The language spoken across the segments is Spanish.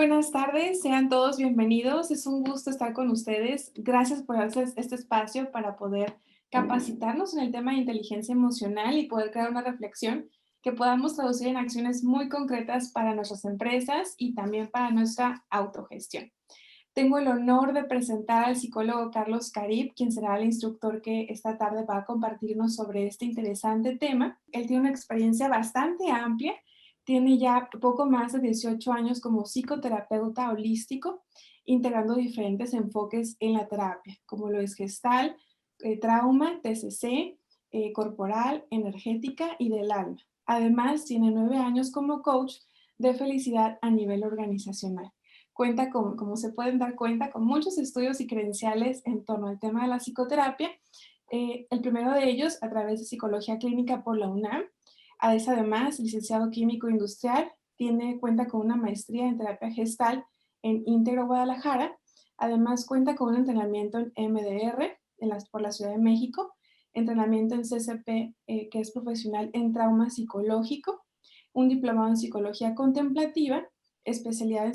buenas tardes, sean todos bienvenidos. Es un gusto estar con ustedes. Gracias por darse este espacio para poder capacitarnos en el tema de inteligencia emocional y poder crear una reflexión que podamos traducir en acciones muy concretas para nuestras empresas y también para nuestra autogestión. Tengo el honor de presentar al psicólogo Carlos Carib, quien será el instructor que esta tarde va a compartirnos sobre este interesante tema. Él tiene una experiencia bastante amplia, tiene ya poco más de 18 años como psicoterapeuta holístico, integrando diferentes enfoques en la terapia, como lo es gestal, trauma, TCC, corporal, energética y del alma. Además, tiene 9 años como coach de felicidad a nivel organizacional. Cuenta con, como se pueden dar cuenta, con muchos estudios y credenciales en torno al tema de la psicoterapia. El primero de ellos a través de psicología clínica por la UNAM. Es además licenciado químico industrial, cuenta con una maestría en terapia gestal en Íntegro Guadalajara. Además cuenta con un entrenamiento en MDR por la Ciudad de México, entrenamiento en CCP, que es profesional en trauma psicológico, un diplomado en psicología contemplativa, especialidad en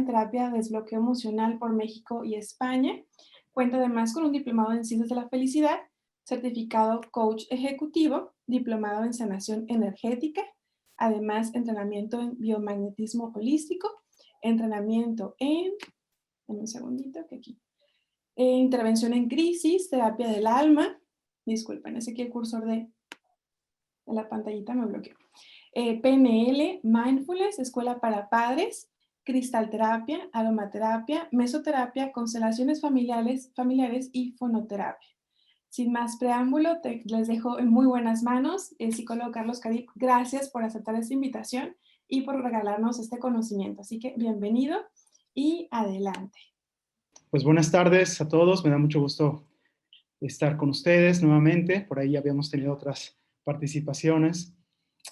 terapia de desbloqueo emocional por México y España. Cuenta además con un diplomado en ciencias de la felicidad, certificado coach ejecutivo, diplomado en sanación energética, además entrenamiento en biomagnetismo holístico, entrenamiento en un segundito que aquí, intervención en crisis, terapia del alma, disculpen, ese aquí el cursor de la pantallita me bloqueó. PNL, Mindfulness, Escuela para Padres, Cristalterapia, Aromaterapia, Mesoterapia, Constelaciones familiares y Fonoterapia. Sin más preámbulo, les dejo en muy buenas manos. El psicólogo Carlos Carib, gracias por aceptar esta invitación y por regalarnos este conocimiento. Así que bienvenido y adelante. Pues buenas tardes a todos, me da mucho gusto estar con ustedes nuevamente, por ahí habíamos tenido otras participaciones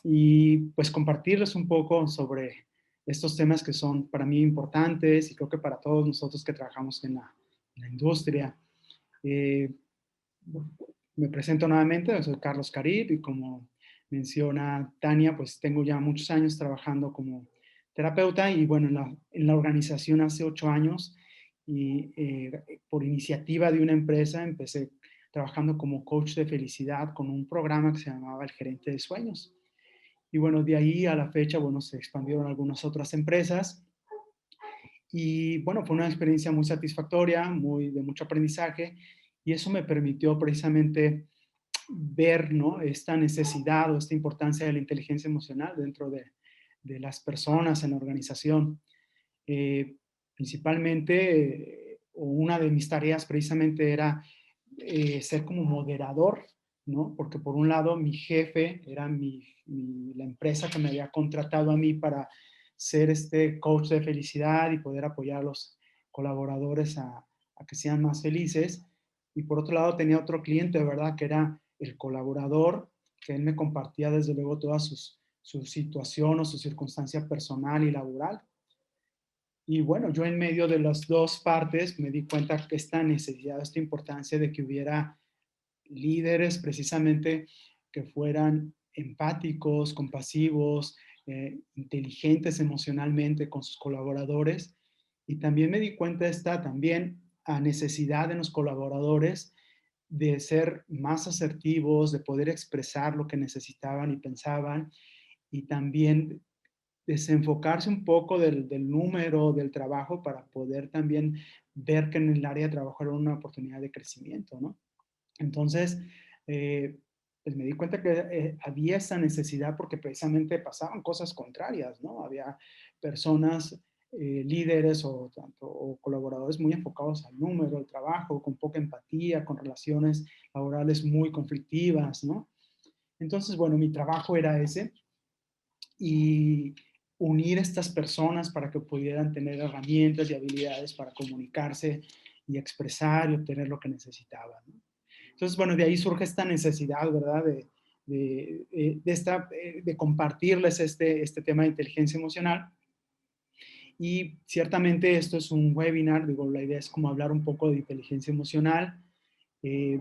y pues compartirles un poco sobre estos temas que son para mí importantes y creo que para todos nosotros que trabajamos en la industria. Eh, Me presento nuevamente, soy Carlos Carib y como menciona Tania, pues tengo ya muchos años trabajando como terapeuta y bueno, en la organización hace 8 años y por iniciativa de una empresa empecé trabajando como coach de felicidad con un programa que se llamaba El Gerente de Sueños. Y bueno, de ahí a la fecha, bueno, se expandieron algunas otras empresas y bueno, fue una experiencia muy satisfactoria, de mucho aprendizaje y eso me permitió precisamente ver, ¿no?, esta necesidad o esta importancia de la inteligencia emocional dentro de las personas en la organización. Principalmente, una de mis tareas precisamente era ser como moderador, ¿no? Porque por un lado mi jefe era la empresa que me había contratado a mí para ser este coach de felicidad y poder apoyar a los colaboradores a que sean más felices. Y por otro lado tenía otro cliente, ¿verdad? Que era el colaborador, que él me compartía desde luego toda su situación o su circunstancia personal y laboral. Y bueno, yo en medio de las dos partes me di cuenta que esta necesidad, esta importancia de que hubiera líderes precisamente que fueran empáticos, compasivos, inteligentes emocionalmente con sus colaboradores. Y también me di cuenta esta también a necesidad de los colaboradores de ser más asertivos, de poder expresar lo que necesitaban y pensaban, y también desenfocarse un poco del número del trabajo para poder también ver que en el área de trabajo era una oportunidad de crecimiento, ¿no? Entonces, pues me di cuenta que había esa necesidad porque precisamente pasaban cosas contrarias, ¿no? Había personas, líderes o colaboradores muy enfocados al número, al trabajo, con poca empatía, con relaciones laborales muy conflictivas, ¿no? Entonces, bueno, mi trabajo era ese y unir a estas personas para que pudieran tener herramientas y habilidades para comunicarse y expresar y obtener lo que necesitaban, ¿no? Entonces, bueno, de ahí surge esta necesidad, ¿verdad? De compartirles este tema de inteligencia emocional. Y ciertamente esto es un webinar, digo, la idea es como hablar un poco de inteligencia emocional.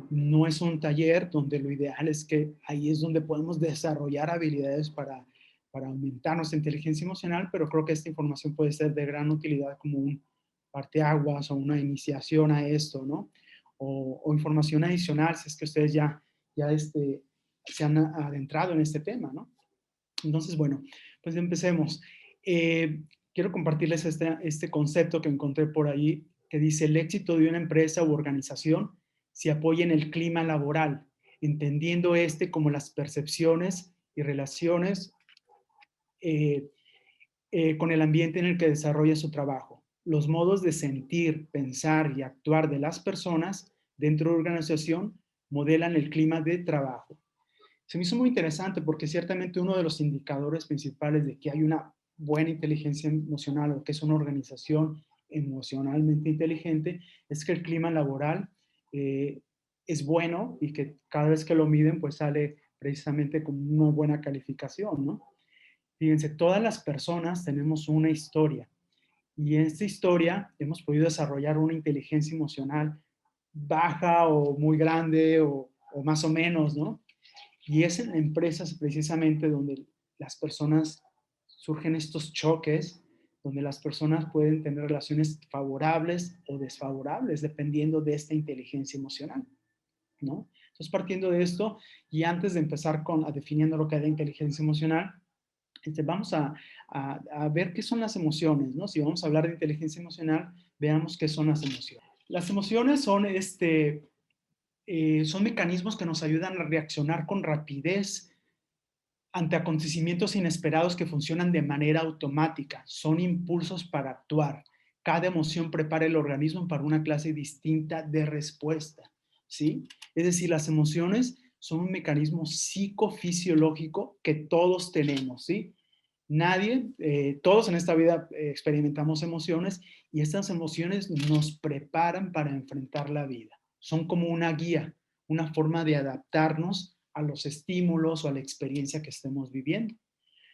No es un taller donde lo ideal es que ahí es donde podemos desarrollar habilidades para para aumentar nuestra inteligencia emocional, pero creo que esta información puede ser de gran utilidad como un parteaguas o una iniciación a esto, ¿no? O información adicional si es que ustedes ya se han adentrado en este tema, ¿no? Entonces, bueno, pues empecemos. Quiero compartirles este concepto que encontré por ahí que dice: el éxito de una empresa u organización se apoya en el clima laboral, entendiendo como las percepciones y relaciones eh, con el ambiente en el que desarrolla su trabajo. Los modos de sentir, pensar y actuar de las personas dentro de la organización modelan el clima de trabajo. Se me hizo muy interesante porque ciertamente uno de los indicadores principales de que hay una buena inteligencia emocional o que es una organización emocionalmente inteligente es que el clima laboral eh, es bueno y que cada vez que lo miden pues sale precisamente con una buena calificación, ¿no? Fíjense, todas las personas tenemos una historia y en esta historia hemos podido desarrollar una inteligencia emocional baja o muy grande o más o menos, ¿no? Y es en empresas precisamente donde las personas surgen estos choques, donde las personas pueden tener relaciones favorables o desfavorables dependiendo de esta inteligencia emocional, ¿no? Entonces, partiendo de esto, y antes de empezar definiendo lo que es la inteligencia emocional, vamos a ver qué son las emociones, ¿no? Si vamos a hablar de inteligencia emocional, veamos qué son las emociones. Las emociones son mecanismos que nos ayudan a reaccionar con rapidez ante acontecimientos inesperados que funcionan de manera automática. Son impulsos para actuar. Cada emoción prepara el organismo para una clase distinta de respuesta, ¿sí? Es decir, las emociones son un mecanismo psicofisiológico que todos tenemos, ¿sí? Todos en esta vida experimentamos emociones y estas emociones nos preparan para enfrentar la vida. Son como una guía, una forma de adaptarnos a los estímulos o a la experiencia que estemos viviendo,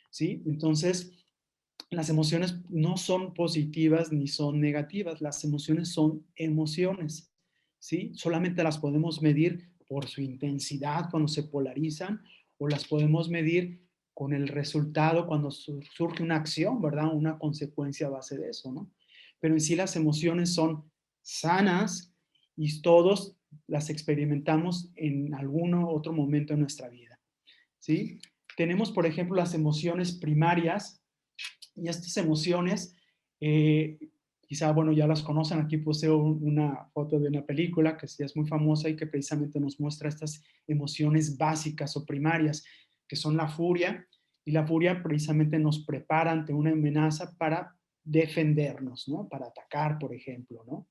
¿sí? Entonces, las emociones no son positivas ni son negativas, las emociones son emociones, ¿sí? Solamente las podemos medir por su intensidad cuando se polarizan o las podemos medir con el resultado cuando surge una acción, ¿verdad? Una consecuencia a base de eso, ¿no? Pero en sí las emociones son sanas y todos las experimentamos en algún otro momento de nuestra vida, ¿sí? Tenemos, por ejemplo, las emociones primarias, y estas emociones, eh, quizá, bueno, ya las conocen, aquí puse una foto de una película que sí es muy famosa y que precisamente nos muestra estas emociones básicas o primarias, que son la furia, y la furia precisamente nos prepara ante una amenaza para defendernos, ¿no? Para atacar, por ejemplo, ¿no?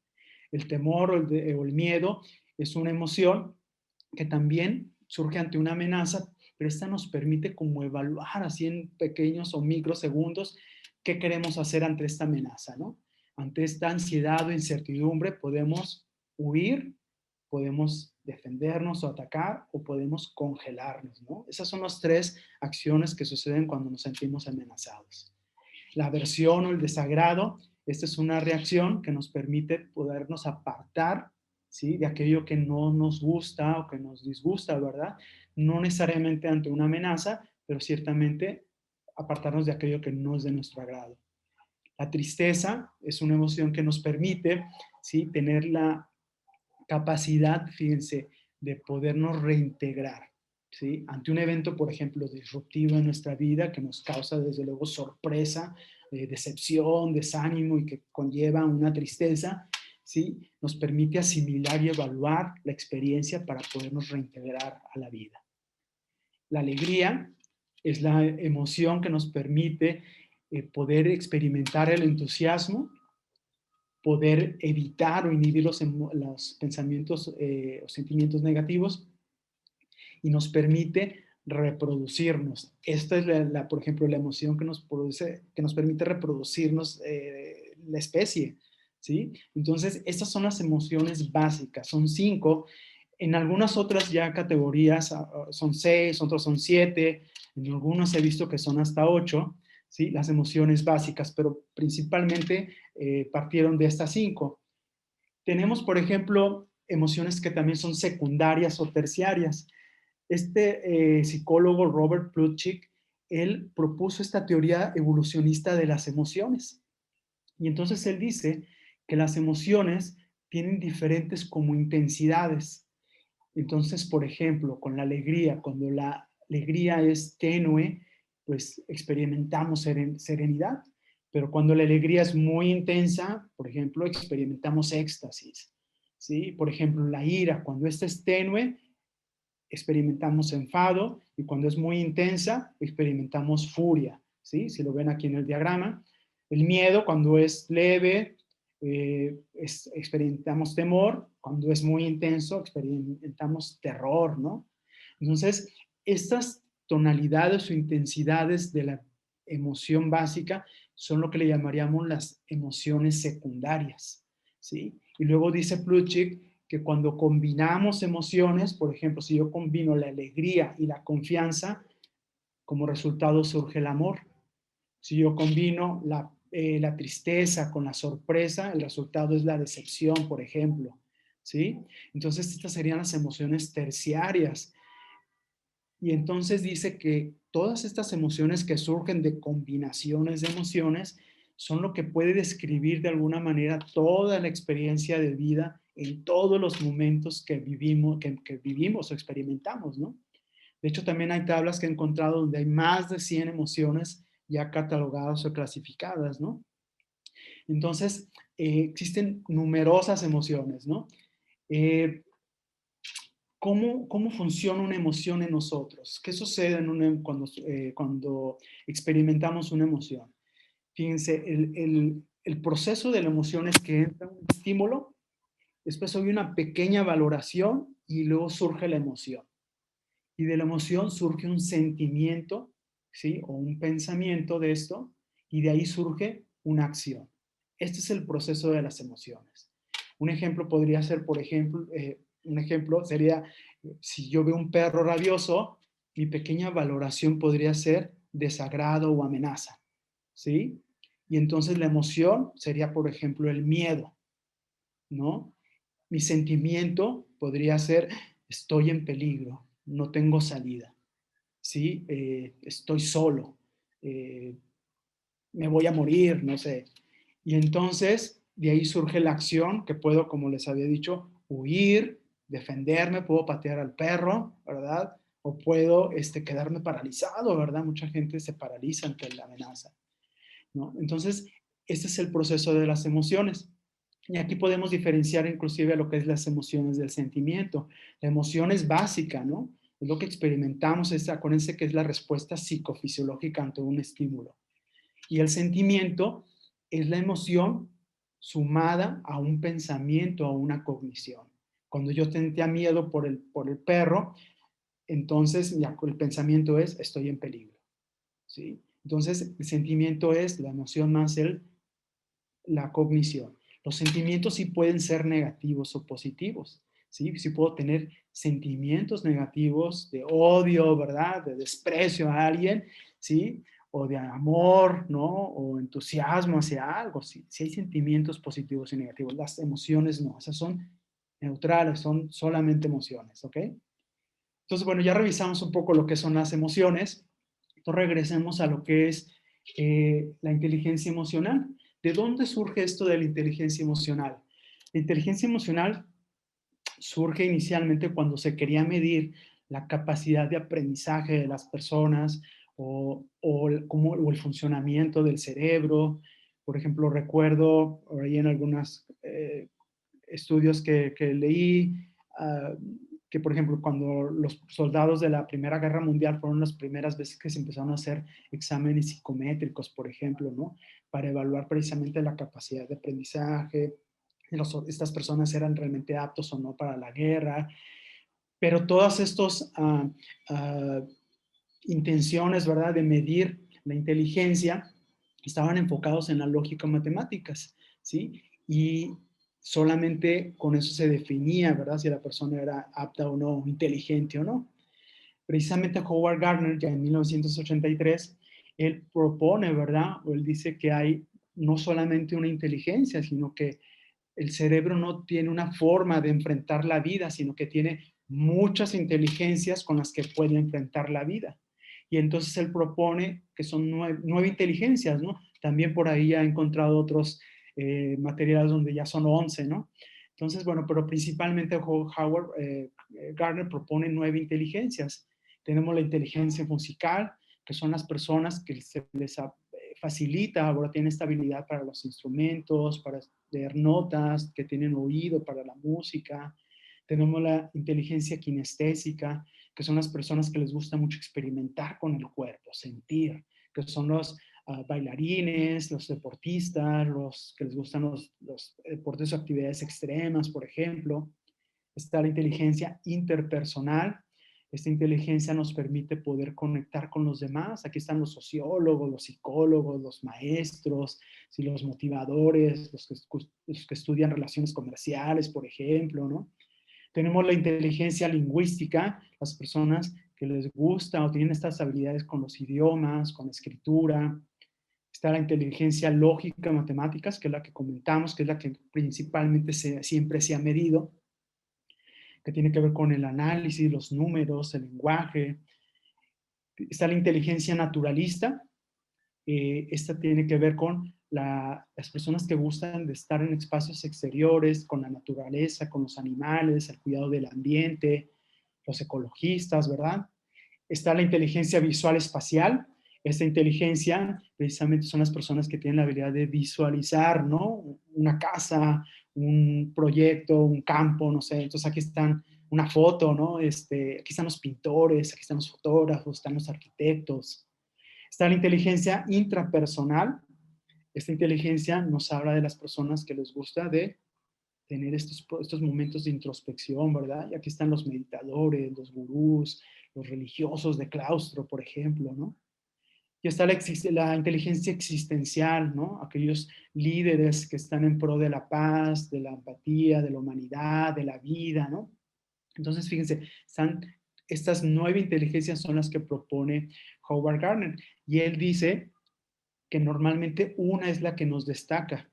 El temor o el miedo es una emoción que también surge ante una amenaza, pero esta nos permite como evaluar así en pequeños o microsegundos qué queremos hacer ante esta amenaza, ¿no? Ante esta ansiedad o incertidumbre podemos huir, podemos defendernos o atacar o podemos congelarnos, ¿no? Esas son las tres acciones que suceden cuando nos sentimos amenazados. La aversión o el desagrado, esta es una reacción que nos permite podernos apartar, ¿sí? De aquello que no nos gusta o que nos disgusta, ¿verdad? No necesariamente ante una amenaza, pero ciertamente apartarnos de aquello que no es de nuestro agrado. La tristeza es una emoción que nos permite, ¿sí? Tener la capacidad, fíjense, de podernos reintegrar, ¿sí? Ante un evento, por ejemplo, disruptivo en nuestra vida que nos causa desde luego sorpresa, decepción, desánimo y que conlleva una tristeza, ¿sí? Nos permite asimilar y evaluar la experiencia para podernos reintegrar a la vida. La alegría es la emoción que nos permite poder experimentar el entusiasmo, poder evitar o inhibir los pensamientos o sentimientos negativos y nos permite reproducirnos. Esta es, por ejemplo, la emoción que nos produce, que nos permite reproducirnos la especie, ¿sí? Entonces, estas son las emociones básicas, son 5. En algunas otras ya categorías son 6, otros son 7, en algunos he visto que son hasta 8, ¿sí? Las emociones básicas, pero principalmente partieron de estas 5. Tenemos, por ejemplo, emociones que también son secundarias o terciarias. Psicólogo Robert Plutchik él propuso esta teoría evolucionista de las emociones. Y entonces él dice que las emociones tienen diferentes como intensidades. Entonces, por ejemplo, con la alegría, cuando la alegría es tenue, pues experimentamos serenidad, pero cuando la alegría es muy intensa, por ejemplo, experimentamos éxtasis, ¿sí? Por ejemplo, la ira, cuando esta es tenue, experimentamos enfado, y cuando es muy intensa, experimentamos furia, ¿sí? Si lo ven aquí en el diagrama. El miedo, cuando es leve, experimentamos temor; cuando es muy intenso, experimentamos terror, ¿no? Entonces, estas tonalidades o intensidades de la emoción básica son lo que le llamaríamos las emociones secundarias, ¿sí? Y luego dice Plutchik que cuando combinamos emociones, por ejemplo, si yo combino la alegría y la confianza, como resultado surge el amor. Si yo combino la tristeza con la sorpresa, el resultado es la decepción, por ejemplo, ¿sí? Entonces, estas serían las emociones terciarias. Y entonces dice que todas estas emociones que surgen de combinaciones de emociones son lo que puede describir de alguna manera toda la experiencia de vida en todos los momentos que vivimos o experimentamos, ¿no? De hecho, también hay tablas que he encontrado donde hay más de 100 emociones ya catalogadas o clasificadas, ¿no? Entonces, existen numerosas emociones, ¿no? Eh, ¿Cómo funciona una emoción en nosotros? ¿Qué sucede cuando experimentamos una emoción? Fíjense, el proceso de la emoción es que entra un estímulo, después hay una pequeña valoración y luego surge la emoción. Y de la emoción surge un sentimiento, ¿sí? O un pensamiento de esto, y de ahí surge una acción. Este es el proceso de las emociones. Un ejemplo podría ser, por ejemplo, un ejemplo sería, si yo veo un perro rabioso, mi pequeña valoración podría ser desagrado o amenaza, ¿sí? Y entonces la emoción sería, por ejemplo, el miedo, ¿no? Mi sentimiento podría ser, estoy en peligro, no tengo salida, ¿sí? Estoy solo, eh, me voy a morir, no sé. Y entonces de ahí surge la acción que puedo, como les había dicho, huir, defenderme, puedo patear al perro, ¿verdad? O puedo quedarme paralizado, ¿verdad? Mucha gente se paraliza ante la amenaza, ¿no? Entonces, este es el proceso de las emociones. Y aquí podemos diferenciar inclusive lo que es las emociones del sentimiento. La emoción es básica, ¿no? Es lo que experimentamos, acuérdense que es la respuesta psicofisiológica ante un estímulo. Y el sentimiento es la emoción sumada a un pensamiento, a una cognición. Cuando yo sentía miedo por el perro, entonces ya el pensamiento es, estoy en peligro, ¿sí? Entonces, el sentimiento es la emoción más la cognición. Los sentimientos sí pueden ser negativos o positivos, ¿sí? Sí puedo tener sentimientos negativos de odio, ¿verdad? De desprecio a alguien, ¿sí? O de amor, ¿no? O entusiasmo hacia algo, ¿sí? Sí hay sentimientos positivos y negativos. Las emociones no, esas son neutrales, son solamente emociones, ¿ok? Entonces, bueno, ya revisamos un poco lo que son las emociones. Entonces, regresemos a lo que es la inteligencia emocional. ¿De dónde surge esto de la inteligencia emocional? La inteligencia emocional surge inicialmente cuando se quería medir la capacidad de aprendizaje de las personas o el funcionamiento del cerebro. Por ejemplo, recuerdo ahí en algunos estudios que leí, uh, que por ejemplo cuando los soldados de la Primera Guerra Mundial fueron las primeras veces que se empezaron a hacer exámenes psicométricos, por ejemplo, ¿no? Para evaluar precisamente la capacidad de aprendizaje, estas personas eran realmente aptos o no para la guerra, pero todas estas intenciones, ¿verdad?, de medir la inteligencia estaban enfocados en la lógica matemáticas, ¿sí? Y solamente con eso se definía, ¿verdad?, si la persona era apta o no, inteligente o no. Precisamente Howard Gardner, ya en 1983, él propone, ¿verdad?, o él dice que hay no solamente una inteligencia, sino que el cerebro no tiene una forma de enfrentar la vida, sino que tiene muchas inteligencias con las que puede enfrentar la vida. y entonces él propone que son nueve inteligencias, ¿no? También por ahí ha encontrado otros materiales donde ya son 11, ¿no? Entonces, bueno, pero principalmente Howard Gardner propone 9 inteligencias. Tenemos la inteligencia musical, que son las personas que se les facilita, ahora tienen esta habilidad para los instrumentos, para leer notas, que tienen oído para la música. Tenemos la inteligencia kinestésica, que son las personas que les gusta mucho experimentar con el cuerpo, sentir, que son los bailarines, los deportistas, los que les gustan los deportes o actividades extremas, por ejemplo. Está la inteligencia interpersonal. Esta inteligencia nos permite poder conectar con los demás. Aquí están los sociólogos, los psicólogos, los maestros, los motivadores, los que estudian relaciones comerciales, por ejemplo, ¿no? Tenemos la inteligencia lingüística, las personas que les gusta o tienen estas habilidades con los idiomas, con la escritura. Está la inteligencia lógica, matemáticas, que es la que comentamos, que es la que principalmente siempre se ha medido, que tiene que ver con el análisis, los números, el lenguaje. Está la inteligencia naturalista. Esta tiene que ver con las personas que gustan de estar en espacios exteriores, con la naturaleza, con los animales, el cuidado del ambiente, los ecologistas, ¿verdad? Está la inteligencia visual espacial. Esta inteligencia precisamente son las personas que tienen la habilidad de visualizar, ¿no? Una casa, un proyecto, un campo, no sé. Entonces aquí están una foto, ¿no? Aquí están los pintores, aquí están los fotógrafos, están los arquitectos. Está la inteligencia intrapersonal. Esta inteligencia nos habla de las personas que les gusta de tener estos momentos de introspección, ¿verdad? Y aquí están los meditadores, los gurús, los religiosos de claustro, por ejemplo, ¿no? Y está la inteligencia existencial, ¿no? Aquellos líderes que están en pro de la paz, de la empatía, de la humanidad, de la vida, ¿no? Entonces, fíjense, estas 9 inteligencias son las que propone Howard Gardner. Y él dice que normalmente una es la que nos destaca,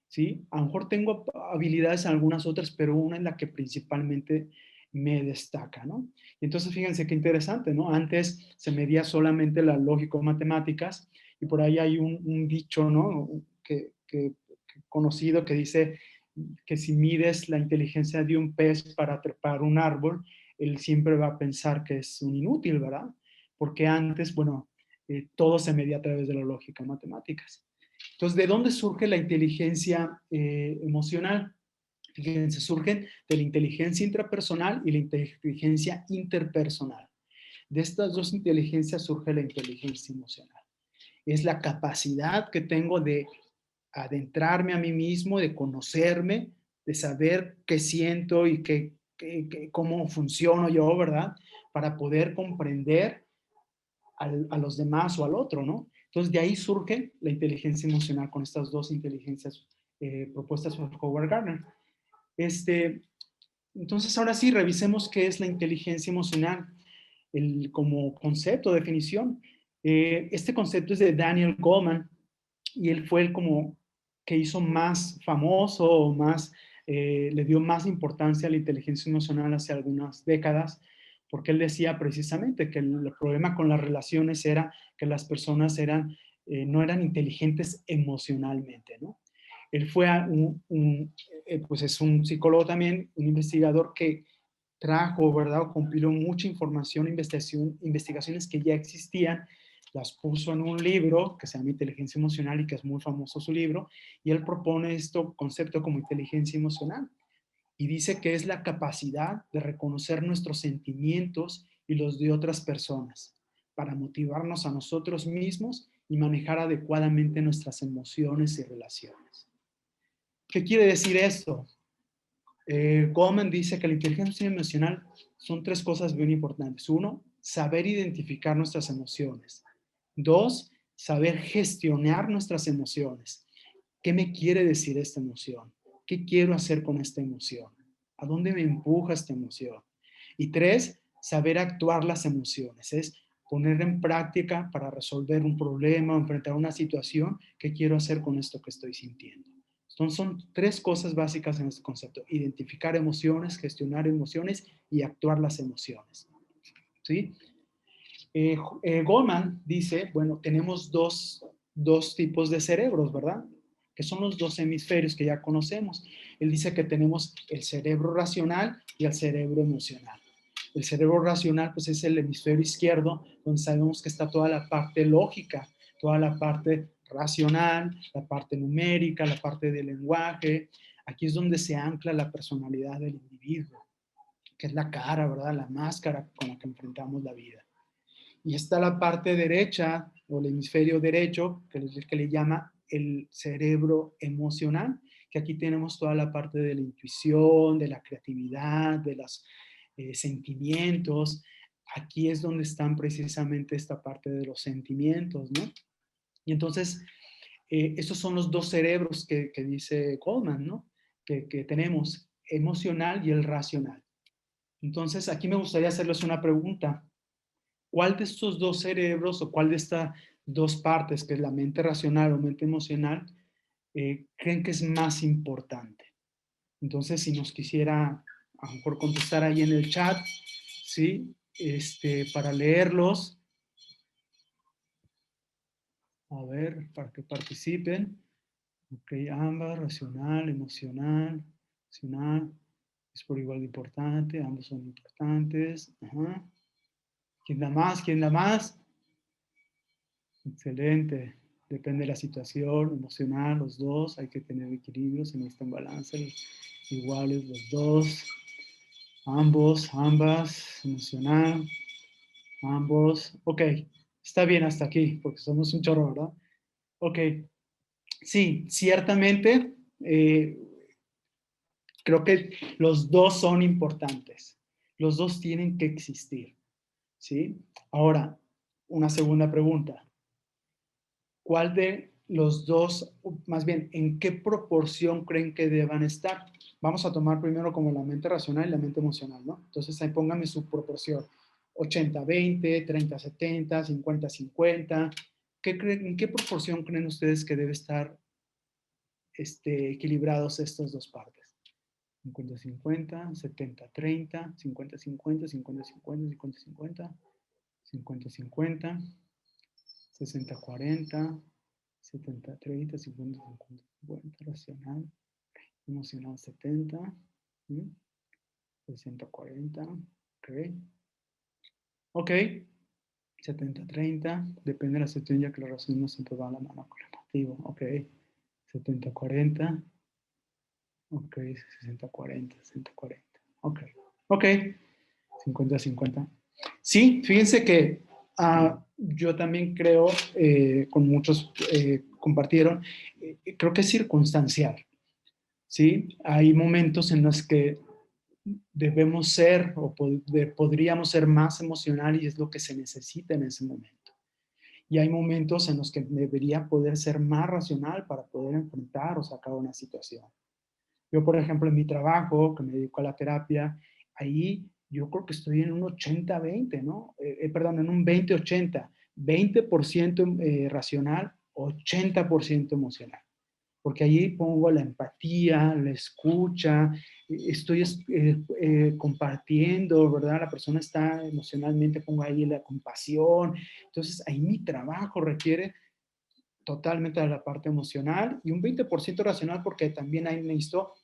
¿sí? A lo mejor tengo habilidades en algunas otras, pero una es la que principalmente me destaca, ¿no? Y entonces fíjense qué interesante, ¿no? Antes se medía solamente la lógico-matemáticas y por ahí hay un dicho, ¿no? Que conocido que dice que si mides la inteligencia de un pez para trepar un árbol, él siempre va a pensar que es un inútil, ¿verdad? Porque antes, bueno, todo se medía a través de la lógica matemáticas. Entonces, ¿de dónde surge la inteligencia emocional? Fíjense, surgen de la inteligencia intrapersonal y la inteligencia interpersonal. De estas dos inteligencias surge la inteligencia emocional. Es la capacidad que tengo de adentrarme a mí mismo, de conocerme, de saber qué siento y cómo funciono yo, ¿verdad? Para poder comprender a los demás o al otro, ¿no? Entonces, de ahí surge la inteligencia emocional con estas dos inteligencias propuestas por Howard Gardner. Entonces, ahora sí, revisemos qué es la inteligencia emocional como concepto, definición. Este concepto es de Daniel Goleman y él fue el como que hizo más famoso, le dio más importancia a la inteligencia emocional hace algunas décadas, porque él decía precisamente que el problema con las relaciones era que las personas no eran inteligentes emocionalmente, ¿no? Él fue pues es un psicólogo también, un investigador que trajo, ¿verdad? O compiló mucha información, investigaciones que ya existían, las puso en un libro que se llama Inteligencia Emocional y que es muy famoso su libro, y él propone este concepto como inteligencia emocional y dice que es la capacidad de reconocer nuestros sentimientos y los de otras personas para motivarnos a nosotros mismos y manejar adecuadamente nuestras emociones y relaciones. ¿Qué quiere decir esto? Goleman dice que la inteligencia emocional son 3 cosas bien importantes. 1, saber identificar nuestras emociones. 2, saber gestionar nuestras emociones. ¿Qué me quiere decir esta emoción? ¿Qué quiero hacer con esta emoción? ¿A dónde me empuja esta emoción? Y 3, saber actuar las emociones. Es poner en práctica para resolver un problema o enfrentar una situación. ¿Qué quiero hacer con esto que estoy sintiendo? Entonces, son 3 cosas básicas en este concepto. Identificar emociones, gestionar emociones y actuar las emociones. ¿Sí? Goldman dice, bueno, tenemos dos tipos de cerebros, ¿verdad? Que son los dos hemisferios que ya conocemos. Él dice que tenemos el cerebro racional y el cerebro emocional. El cerebro racional, pues es el hemisferio izquierdo, donde sabemos que está toda la parte lógica, toda la parte racional, la parte numérica, la parte del lenguaje. Aquí es donde se ancla la personalidad del individuo, que es la cara, ¿verdad? La máscara con la que enfrentamos la vida. Y está la parte derecha, o el hemisferio derecho, que es el que le llama el cerebro emocional, que aquí tenemos toda la parte de la intuición, de la creatividad, de los sentimientos. Aquí es donde están precisamente esta parte de los sentimientos, ¿no? Y entonces, estos son los dos cerebros que dice Goldman, ¿no? Que tenemos, emocional y el racional. Entonces, aquí me gustaría hacerles una pregunta. ¿Cuál de estos dos cerebros o cuál de estas dos partes, que es la mente racional o mente emocional, creen que es más importante? Entonces, si nos quisiera a lo mejor contestar ahí en el chat, ¿sí? Para leerlos, a ver, para que participen. Ok, ambas, racional, emocional, racional, es por igual de importante, ambos son importantes. Ajá. ¿Quién da más? ¿Quién da más? Excelente. Depende de la situación emocional, los dos. Hay que tener equilibrio, se necesitan balance, iguales los dos. Ambos, ambas, emocional, ambos. Ok, está bien hasta aquí, porque somos un chorro, ¿verdad? Ok, sí, ciertamente, creo que los dos son importantes. Los dos tienen que existir, ¿sí? Ahora, una segunda pregunta. ¿Cuál de los dos, más bien, en qué proporción creen que deban estar? Vamos a tomar primero como la mente racional y la mente emocional, ¿no? Entonces ahí pónganme su proporción. 80-20, 30-70, 50-50. ¿En qué proporción creen ustedes que debe estar equilibrados estas dos partes? 50-50, 70-30, 50-50, 50-50, 50-50, 50-50, 60-40, 70-30, 50-50, 50, racional, emocional 70, 60-40, ok. Ok, 70-30, depende de la situación, ya que la razón no siempre va a la mano con el motivo, ok. 70-40, ok, 60-40, 60-40, ok. Ok, 50-50. Sí, fíjense que yo también creo, con muchos compartieron, creo que es circunstancial, ¿sí? Hay momentos en los que debemos ser o podríamos ser más emocional y es lo que se necesita en ese momento. Y hay momentos en los que debería poder ser más racional para poder enfrentar o sacar una situación. Yo, por ejemplo, en mi trabajo, que me dedico a la terapia, ahí yo creo que estoy en un 80-20, ¿no? Perdón, en un 20-80, 20% racional, 80% emocional. Porque allí pongo la empatía, la escucha, estoy compartiendo, ¿verdad? La persona está emocionalmente, pongo ahí la compasión. Entonces, ahí mi trabajo requiere totalmente de la parte emocional y un 20% racional porque también ahí necesito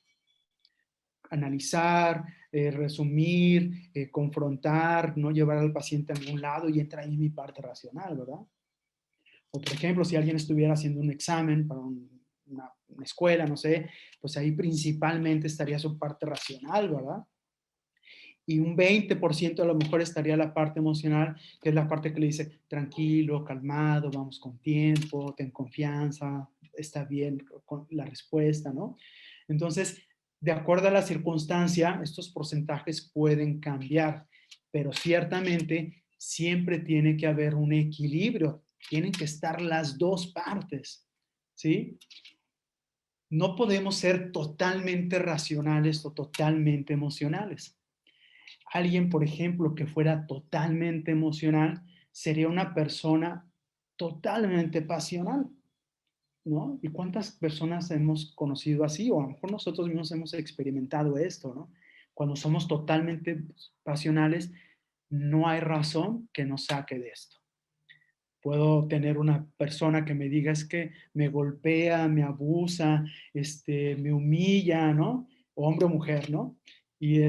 analizar, resumir, confrontar, no llevar al paciente a ningún lado y entra ahí mi parte racional, ¿verdad? O por ejemplo, si alguien estuviera haciendo un examen para una escuela, no sé, pues ahí principalmente estaría su parte racional, ¿verdad? Y un 20% a lo mejor estaría la parte emocional, que es la parte que le dice, tranquilo, calmado, vamos con tiempo, ten confianza, está bien con la respuesta, ¿no? Entonces, de acuerdo a la circunstancia, estos porcentajes pueden cambiar, pero ciertamente siempre tiene que haber un equilibrio, tienen que estar las dos partes, ¿sí? No podemos ser totalmente racionales o totalmente emocionales. Alguien, por ejemplo, que fuera totalmente emocional, sería una persona totalmente pasional, ¿no? ¿Y cuántas personas hemos conocido así? O a lo mejor nosotros mismos hemos experimentado esto, ¿no? Cuando somos totalmente pasionales, no hay razón que nos saque de esto. Puedo tener una persona que me diga, es que me golpea, me abusa, me humilla, ¿no? Hombre o mujer, ¿no? Y,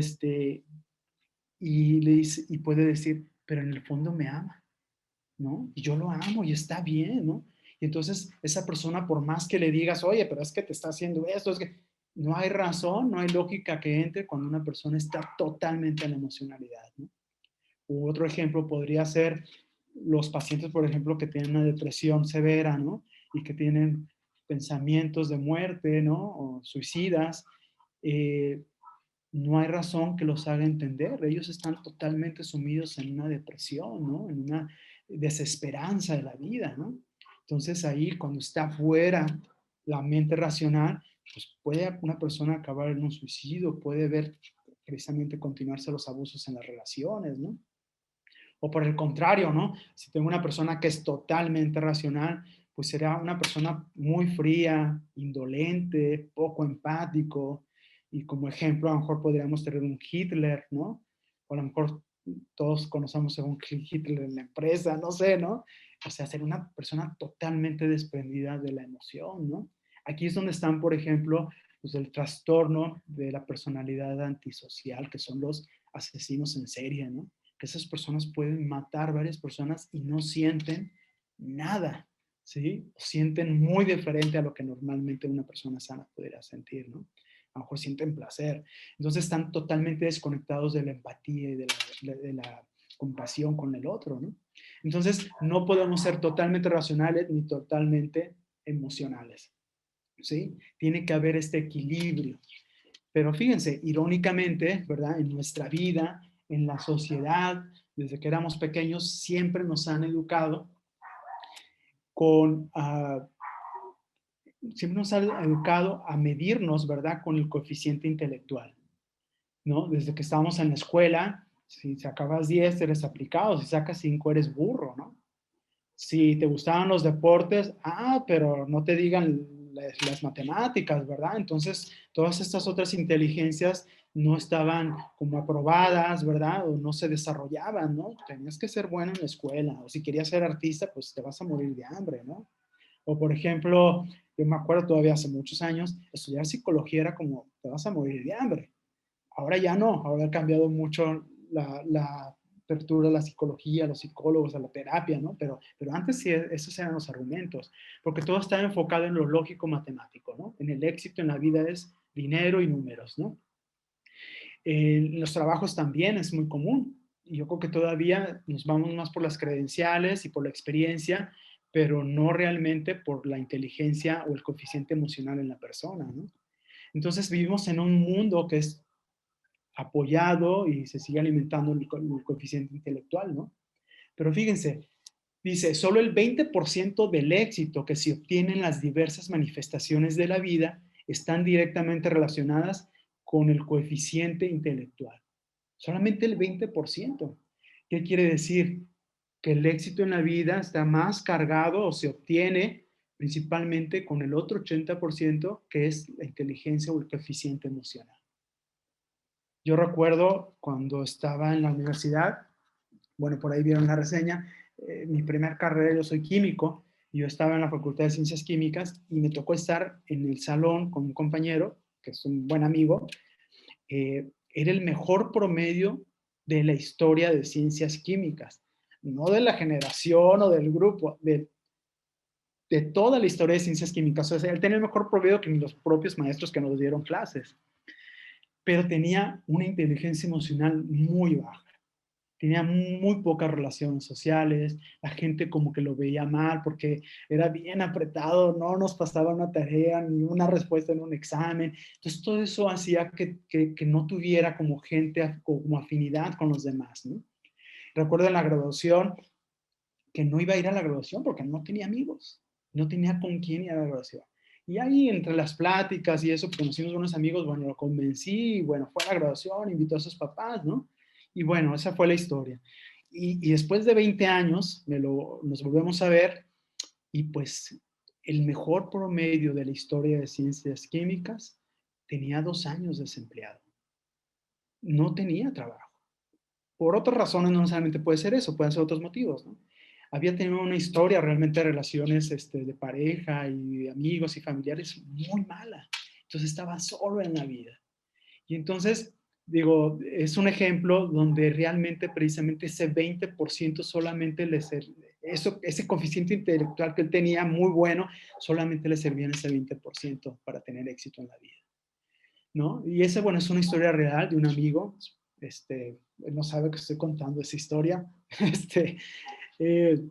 y, le dice, y puede decir, pero en el fondo me ama, ¿no? Y yo lo amo y está bien, ¿no? Y entonces esa persona, por más que le digas, oye, pero es que te está haciendo esto, es que no hay razón, no hay lógica que entre cuando una persona está totalmente en la emocionalidad, ¿no? U otro ejemplo podría ser los pacientes, por ejemplo, que tienen una depresión severa, ¿no? Y que tienen pensamientos de muerte, ¿no? O suicidas. eh, no hay razón que los haga entender. Ellos están totalmente sumidos en una depresión, ¿no? En una desesperanza de la vida, ¿no? Entonces ahí, cuando está fuera la mente racional, pues puede una persona acabar en un suicidio, puede ver precisamente continuarse los abusos en las relaciones, ¿no? O por el contrario, ¿no? Si tengo una persona que es totalmente racional, pues será una persona muy fría, indolente, poco empático. Y como ejemplo, a lo mejor podríamos tener un Hitler, ¿no? O a lo mejor todos conocemos a un Hitler en la empresa, no sé, ¿no? O sea, ser una persona totalmente desprendida de la emoción, ¿no? Aquí es donde están, por ejemplo, pues el trastorno de la personalidad antisocial, que son los asesinos en serie, ¿no? Que esas personas pueden matar varias personas y no sienten nada, ¿sí? Sienten muy diferente a lo que normalmente una persona sana podría sentir, ¿no? A lo mejor sienten placer. Entonces están totalmente desconectados de la empatía y de la compasión con el otro, ¿no? Entonces no podemos ser totalmente racionales ni totalmente emocionales, ¿sí? Tiene que haber este equilibrio. Pero fíjense, irónicamente, ¿verdad? En nuestra vida, en la sociedad, desde que éramos pequeños, siempre nos han educado con, siempre nos han educado a medirnos, ¿verdad? Con el coeficiente intelectual, ¿no? Desde que estábamos en la escuela, si sacabas 10 eres aplicado, si sacas 5 eres burro, ¿no? Si te gustaban los deportes, pero no te digan las matemáticas, ¿verdad? Entonces, todas estas otras inteligencias no estaban como aprobadas, ¿verdad? O no se desarrollaban, ¿no? Tenías que ser bueno en la escuela, o si querías ser artista, pues te vas a morir de hambre, ¿no? O por ejemplo, yo me acuerdo todavía hace muchos años, estudiar psicología era como, te vas a morir de hambre. Ahora ya no, ahora ha cambiado mucho la apertura a la psicología, a los psicólogos, a la terapia, ¿no? Pero antes sí, esos eran los argumentos, porque todo estaba enfocado en lo lógico matemático, ¿no? En el éxito en la vida es dinero y números, ¿no? En los trabajos también es muy común. Y yo creo que todavía nos vamos más por las credenciales y por la experiencia, pero no realmente por la inteligencia o el coeficiente emocional en la persona, ¿no? Entonces vivimos en un mundo que es apoyado y se sigue alimentando el coeficiente intelectual, ¿no? Pero fíjense, dice, solo el 20% del éxito que se obtiene en las diversas manifestaciones de la vida están directamente relacionadas con el coeficiente intelectual. Solamente el 20%. ¿Qué quiere decir? Que el éxito en la vida está más cargado o se obtiene principalmente con el otro 80% que es la inteligencia o el coeficiente emocional. Yo recuerdo cuando estaba en la universidad, bueno, por ahí vieron la reseña, mi primer carrera, yo soy químico, y yo estaba en la Facultad de Ciencias Químicas y me tocó estar en el salón con un compañero, que es un buen amigo, era el mejor promedio de la historia de ciencias químicas, no de la generación o del grupo, de toda la historia de ciencias químicas. O sea, él tenía el mejor promedio que los propios maestros que nos dieron clases, pero tenía una inteligencia emocional muy baja. Tenía muy pocas relaciones sociales, la gente como que lo veía mal porque era bien apretado, no nos pasaba una tarea ni una respuesta en un examen. Entonces todo eso hacía que no tuviera como gente, como afinidad con los demás, ¿no? Recuerdo en la graduación que no iba a ir a la graduación porque no tenía amigos, no tenía con quién ir a la graduación. Y ahí entre las pláticas y eso, pues conocimos unos amigos, bueno, lo convencí, y bueno, fue a la graduación, invitó a sus papás, ¿no? Y bueno, esa fue la historia. Y después de 20 años nos volvemos a ver y pues el mejor promedio de la historia de ciencias químicas tenía 2 años desempleado. No tenía trabajo. por otras razones no necesariamente puede ser eso, pueden ser otros motivos, ¿no? Había tenido una historia realmente de relaciones de pareja y de amigos y familiares muy mala. Entonces estaba solo en la vida. Y entonces, digo, es un ejemplo donde realmente precisamente ese 20% solamente ese coeficiente intelectual que él tenía muy bueno, solamente le servía en ese 20% para tener éxito en la vida, ¿no? Y ese, bueno, es una historia real de un amigo, él no sabe que estoy contando esa historia, este, eh,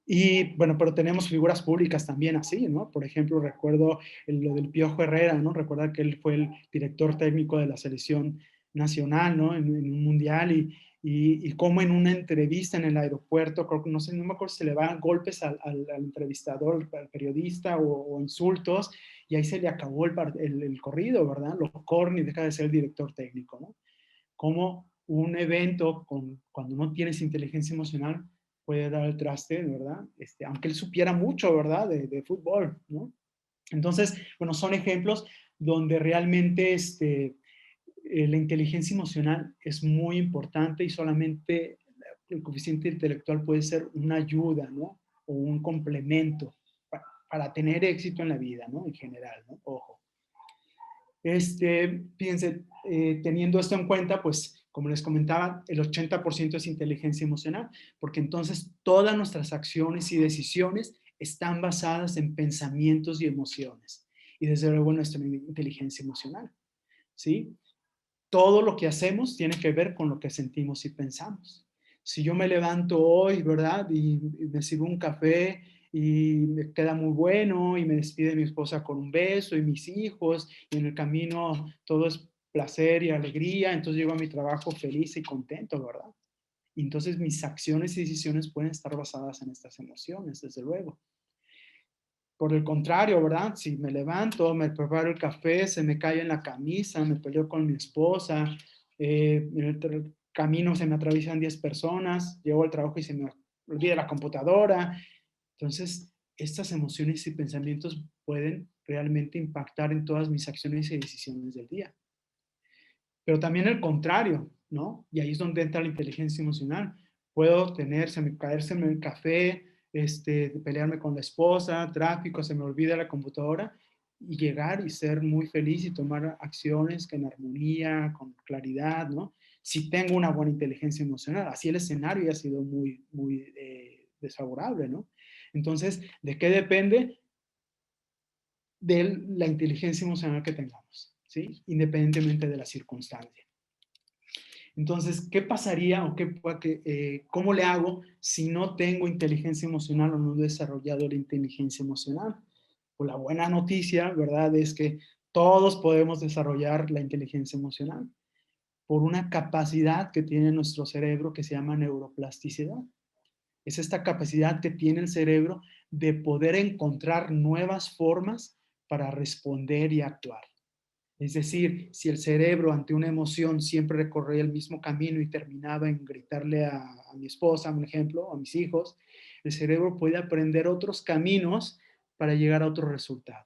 y bueno, pero tenemos figuras públicas también así, ¿no? Por ejemplo, recuerdo lo del Piojo Herrera, ¿no? Recuerda que él fue el director técnico de la selección nacional, ¿no? En un mundial y cómo en una entrevista en el aeropuerto, creo que no sé, no me acuerdo si le van golpes al entrevistador, al periodista o insultos, y ahí se le acabó el corrido, ¿verdad? Lo corren y deja de ser el director técnico, ¿no? Cómo un evento, cuando no tienes inteligencia emocional, puede dar el traste, ¿verdad? Aunque él supiera mucho, ¿verdad? De fútbol, ¿no? Entonces, bueno, son ejemplos donde realmente la inteligencia emocional es muy importante y solamente el coeficiente intelectual puede ser una ayuda, ¿no? O un complemento para tener éxito en la vida, ¿no? En general, ¿no? Ojo. Fíjense, teniendo esto en cuenta, pues, como les comentaba, el 80% es inteligencia emocional, porque entonces todas nuestras acciones y decisiones están basadas en pensamientos y emociones. Y desde luego nuestra inteligencia emocional, ¿sí? Todo lo que hacemos tiene que ver con lo que sentimos y pensamos. Si yo me levanto hoy, ¿verdad? Y me sirvo un café y me queda muy bueno y me despide mi esposa con un beso y mis hijos y en el camino todo es placer y alegría, entonces llego a mi trabajo feliz y contento, ¿verdad? Y entonces mis acciones y decisiones pueden estar basadas en estas emociones, desde luego. Por el contrario, ¿verdad? Si me levanto, me preparo el café, se me cae en la camisa, me peleo con mi esposa, en el camino se me atraviesan 10 personas, llego al trabajo y se me olvida la computadora. Entonces, estas emociones y pensamientos pueden realmente impactar en todas mis acciones y decisiones del día. Pero también el contrario, ¿no? Y ahí es donde entra la inteligencia emocional. Puedo caerse en el café, pelearme con la esposa, tráfico, se me olvida la computadora y llegar y ser muy feliz y tomar acciones que en armonía, con claridad, ¿no? Si tengo una buena inteligencia emocional, así el escenario ya ha sido muy, muy desfavorable, ¿no? Entonces, ¿de qué depende? De la inteligencia emocional que tengamos, ¿sí? Independientemente de la circunstancia. Entonces, ¿qué pasaría o cómo le hago si no tengo inteligencia emocional o no he desarrollado la inteligencia emocional? Pues la buena noticia, ¿verdad? Es que todos podemos desarrollar la inteligencia emocional por una capacidad que tiene nuestro cerebro que se llama neuroplasticidad. Es esta capacidad que tiene el cerebro de poder encontrar nuevas formas para responder y actuar. Es decir, si el cerebro ante una emoción siempre recorría el mismo camino y terminaba en gritarle a mi esposa, por ejemplo, a mis hijos, el cerebro puede aprender otros caminos para llegar a otro resultado.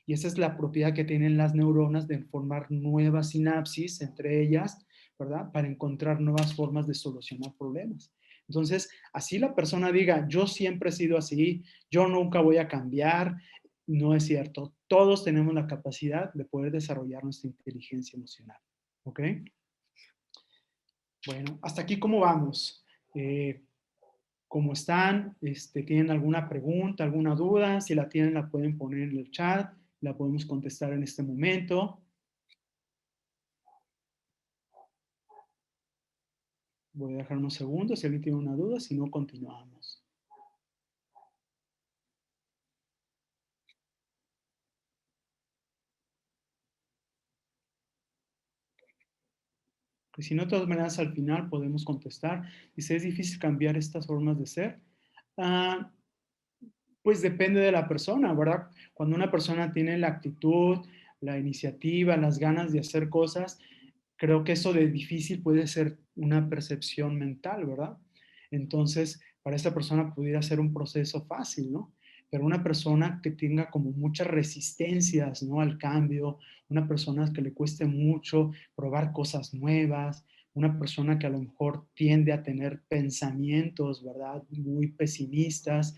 Y esa es la propiedad que tienen las neuronas de formar nuevas sinapsis entre ellas, ¿verdad? Para encontrar nuevas formas de solucionar problemas. Entonces, así la persona diga, yo siempre he sido así, yo nunca voy a cambiar, no es cierto. Todos tenemos la capacidad de poder desarrollar nuestra inteligencia emocional. ¿Ok? Bueno, hasta aquí, ¿cómo vamos? ¿Cómo están? ¿Tienen alguna pregunta, alguna duda? Si la tienen, la pueden poner en el chat, la podemos contestar en este momento. Voy a dejar unos segundos si alguien tiene una duda, si no, continuamos. Y si no, de todas maneras, al final podemos contestar. Dice, ¿es difícil cambiar estas formas de ser? Ah, pues depende de la persona, ¿verdad? Cuando una persona tiene la actitud, la iniciativa, las ganas de hacer cosas, creo que eso de difícil puede ser una percepción mental, ¿verdad? Entonces, para esta persona pudiera ser un proceso fácil, ¿no? Pero una persona que tenga como muchas resistencias, ¿no? Al cambio, una persona que le cueste mucho probar cosas nuevas, una persona que a lo mejor tiende a tener pensamientos, ¿verdad? Muy pesimistas,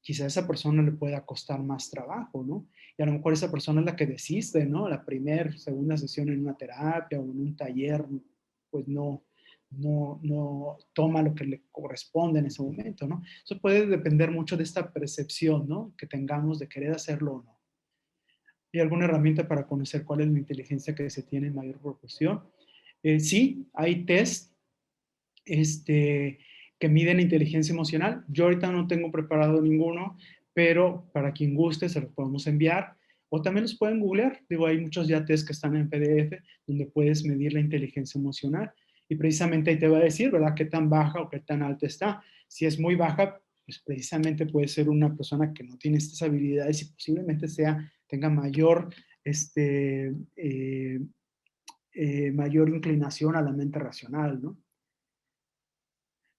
quizá a esa persona le pueda costar más trabajo, ¿no? Y a lo mejor esa persona es la que desiste, ¿no? La primera, segunda sesión en una terapia o en un taller, pues no toma lo que le corresponde en ese momento, ¿no? Eso puede depender mucho de esta percepción, ¿no? Que tengamos de querer hacerlo o no. ¿Hay alguna herramienta para conocer cuál es la inteligencia que se tiene en mayor proporción? Sí, hay test este, que miden inteligencia emocional. Yo ahorita no tengo preparado ninguno, pero para quien guste se los podemos enviar. O también los pueden googlear. Digo, hay muchos ya test que están en PDF donde puedes medir la inteligencia emocional. Y precisamente ahí te va a decir, ¿verdad?, qué tan baja o qué tan alta está. Si es muy baja, pues precisamente puede ser una persona que no tiene estas habilidades y posiblemente tenga mayor, mayor inclinación a la mente racional, ¿no?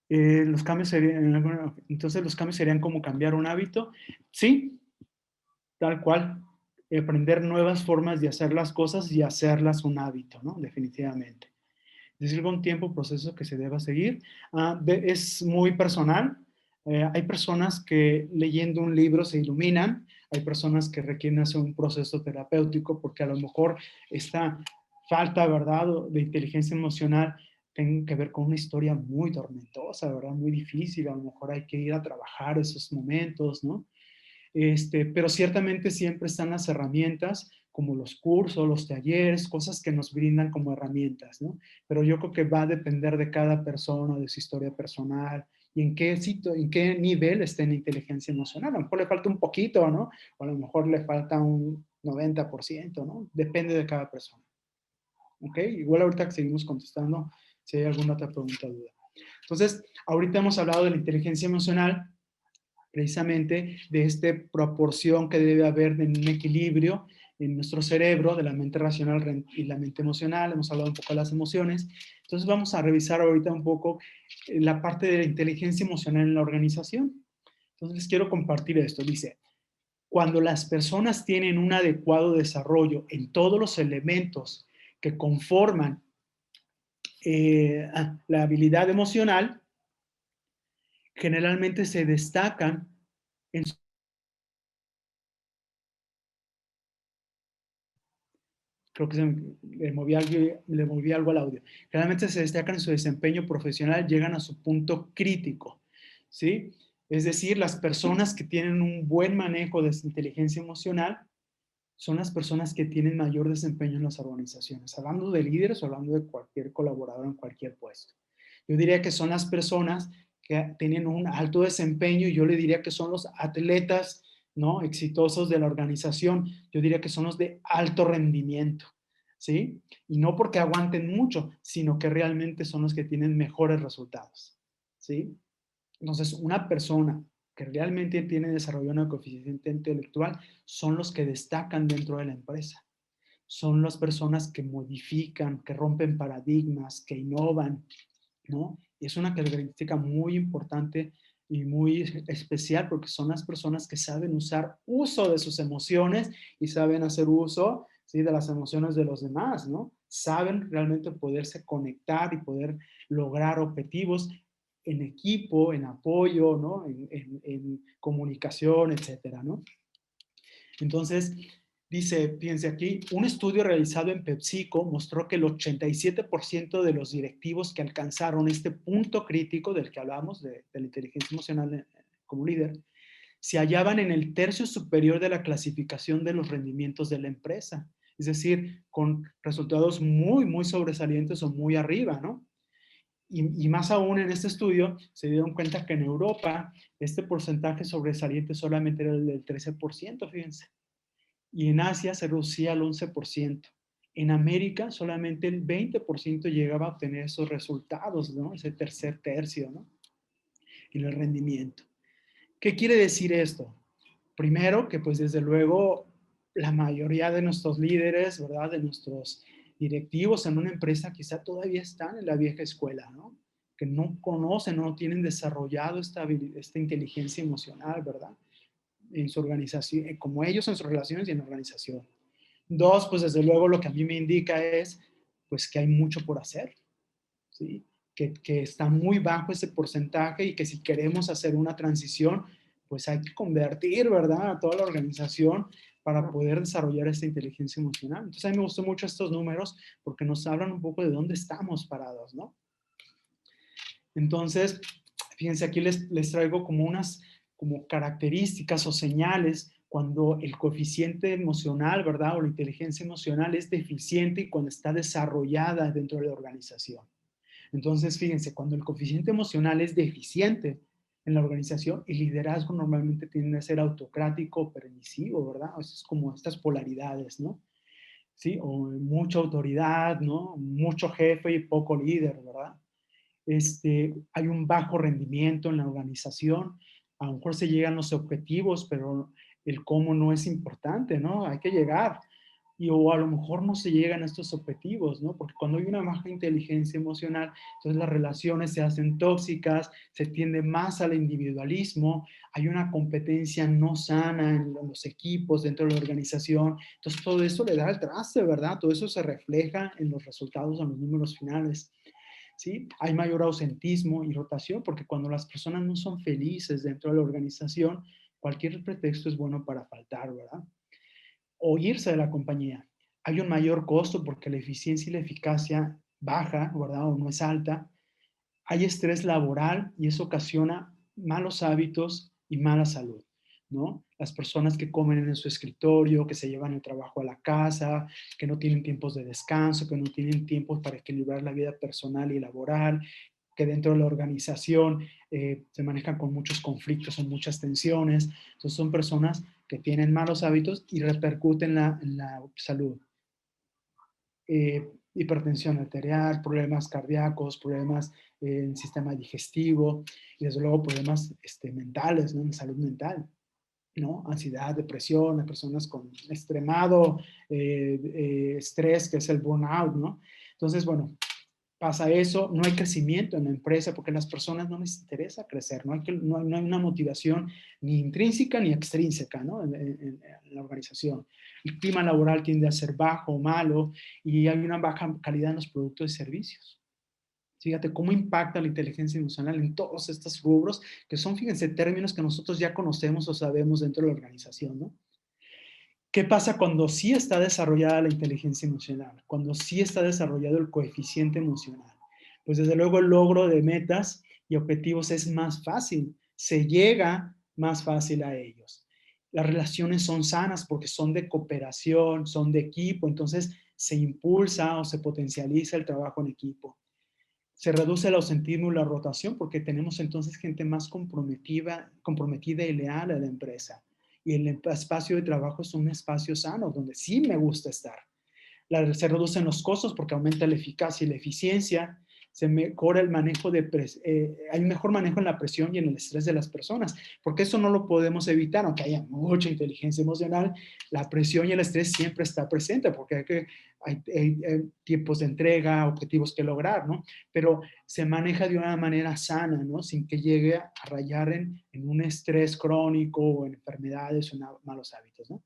Los cambios serían, entonces los cambios serían como cambiar un hábito. Sí, tal cual. Aprender nuevas formas de hacer las cosas y hacerlas un hábito, ¿no? Definitivamente. Es algún tiempo, proceso que se deba seguir. Es muy personal. Hay personas que leyendo un libro se iluminan. Hay personas que requieren hacer un proceso terapéutico porque a lo mejor esta falta, ¿verdad?, de inteligencia emocional tiene que ver con una historia muy tormentosa, ¿verdad? Muy difícil. A lo mejor hay que ir a trabajar esos momentos, ¿no? Pero ciertamente siempre están las herramientas como los cursos, los talleres, cosas que nos brindan como herramientas, ¿no? Pero yo creo que va a depender de cada persona, de su historia personal y en qué nivel está en inteligencia emocional. A lo mejor le falta un poquito, ¿no? O a lo mejor le falta un 90%, ¿no? Depende de cada persona. ¿Ok? Igual ahorita seguimos contestando si hay alguna otra pregunta o duda. Entonces, ahorita hemos hablado de la inteligencia emocional, precisamente de esta proporción que debe haber en un equilibrio en nuestro cerebro de la mente racional y la mente emocional. Hemos hablado un poco de las emociones. Entonces vamos a revisar ahorita un poco la parte de la inteligencia emocional en la organización. Entonces les quiero compartir esto. Dice, cuando las personas tienen un adecuado desarrollo en todos los elementos que conforman la habilidad emocional, generalmente se destacan en su... Creo que le moví algo al audio. Generalmente se destacan en su desempeño profesional, llegan a su punto crítico, ¿sí? Es decir, las personas que tienen un buen manejo de su inteligencia emocional son las personas que tienen mayor desempeño en las organizaciones, hablando de líderes o hablando de cualquier colaborador en cualquier puesto. Yo diría que son las personas que tienen un alto desempeño y yo le diría que son los atletas, ¿no?, exitosos de la organización. Yo diría que son los de alto rendimiento, ¿sí? Y no porque aguanten mucho, sino que realmente son los que tienen mejores resultados, ¿sí? Entonces, una persona que realmente tiene desarrollado una coeficiente intelectual son los que destacan dentro de la empresa. Son las personas que modifican, que rompen paradigmas, que innovan, ¿no? Y es una característica muy importante y muy especial porque son las personas que saben usar uso de sus emociones y saben hacer uso, ¿sí?, de las emociones de los demás, ¿no? Saben realmente poderse conectar y poder lograr objetivos en equipo, en apoyo, ¿no? En comunicación, etcétera, ¿no? Entonces, dice, fíjense aquí, un estudio realizado en PepsiCo mostró que el 87% de los directivos que alcanzaron este punto crítico del que hablamos, de la inteligencia emocional como líder, se hallaban en el tercio superior de la clasificación de los rendimientos de la empresa. Es decir, con resultados muy, muy sobresalientes o muy arriba, ¿no? Y más aún en este estudio se dieron cuenta que en Europa este porcentaje sobresaliente solamente era el del 13%, fíjense. Y en Asia se reducía al 11%. En América solamente el 20% llegaba a obtener esos resultados, ¿no? Ese tercer tercio, ¿no?, en el rendimiento. ¿Qué quiere decir esto? Primero, que pues desde luego la mayoría de nuestros líderes, ¿verdad?, de nuestros directivos en una empresa quizá todavía están en la vieja escuela, ¿no?, que no conocen, no tienen desarrollado esta inteligencia emocional, ¿verdad?, en su organización, como ellos en sus relaciones y en la organización. Dos, pues desde luego lo que a mí me indica es pues que hay mucho por hacer, ¿sí? Que está muy bajo ese porcentaje y que si queremos hacer una transición, pues hay que convertir, ¿verdad?, a toda la organización para poder desarrollar esta inteligencia emocional. Entonces, a mí me gustó mucho estos números porque nos hablan un poco de dónde estamos parados, ¿no? Entonces, fíjense, aquí les traigo como unas como características o señales cuando el coeficiente emocional, ¿verdad? O la inteligencia emocional es deficiente y cuando está desarrollada dentro de la organización. Entonces, fíjense, cuando el coeficiente emocional es deficiente en la organización, el liderazgo normalmente tiende a ser autocrático o permisivo, ¿verdad? O sea, es como estas polaridades, ¿no? Sí, o mucha autoridad, ¿no? Mucho jefe y poco líder, ¿verdad? Hay un bajo rendimiento en la organización, a lo mejor se llegan los objetivos, pero el cómo no es importante, ¿no? Hay que llegar. Y o a lo mejor no se llegan a estos objetivos, ¿no? Porque cuando hay una baja inteligencia emocional, entonces las relaciones se hacen tóxicas, se tiende más al individualismo, hay una competencia no sana en los equipos, dentro de la organización. Entonces todo eso le da el traste, ¿verdad? Todo eso se refleja en los resultados, en los números finales. ¿Sí? Hay mayor ausentismo y rotación porque cuando las personas no son felices dentro de la organización, cualquier pretexto es bueno para faltar, ¿verdad? O irse de la compañía. Hay un mayor costo porque la eficiencia y la eficacia baja, ¿verdad? O no es alta. Hay estrés laboral y eso ocasiona malos hábitos y mala salud, ¿no? Las personas que comen en su escritorio, que se llevan el trabajo a la casa, que no tienen tiempos de descanso, que no tienen tiempos para equilibrar la vida personal y laboral, que dentro de la organización se manejan con muchos conflictos o muchas tensiones. Entonces son personas que tienen malos hábitos y repercuten en la salud. Hipertensión arterial, problemas cardíacos, problemas en el sistema digestivo y desde luego problemas mentales, ¿no? En salud mental, ¿no? Ansiedad, depresión, a personas con extremado estrés, que es el burnout, ¿no? Entonces, bueno, pasa eso, no hay crecimiento en la empresa porque a las personas no les interesa crecer, no hay una motivación ni intrínseca ni extrínseca, ¿no? En la organización. El clima laboral tiende a ser bajo, malo y hay una baja calidad en los productos y servicios. Fíjate cómo impacta la inteligencia emocional en todos estos rubros, que son, fíjense, términos que nosotros ya conocemos o sabemos dentro de la organización, ¿no? ¿Qué pasa cuando sí está desarrollada la inteligencia emocional? Cuando sí está desarrollado el coeficiente emocional. Pues desde luego el logro de metas y objetivos es más fácil, se llega más fácil a ellos. Las relaciones son sanas porque son de cooperación, son de equipo, entonces se impulsa o se potencializa el trabajo en equipo. Se reduce el ausentismo y la rotación porque tenemos entonces gente más comprometida y leal a la empresa. Y el espacio de trabajo es un espacio sano donde sí me gusta estar. Se reducen los costos porque aumenta la eficacia y la eficiencia, se mejora el manejo hay un mejor manejo en la presión y en el estrés de las personas, porque eso no lo podemos evitar, aunque haya mucha inteligencia emocional, la presión y el estrés siempre está presente, porque hay tiempos de entrega, objetivos que lograr, ¿no? Pero se maneja de una manera sana, ¿no? Sin que llegue a rayar en un estrés crónico o en enfermedades o en malos hábitos, ¿no?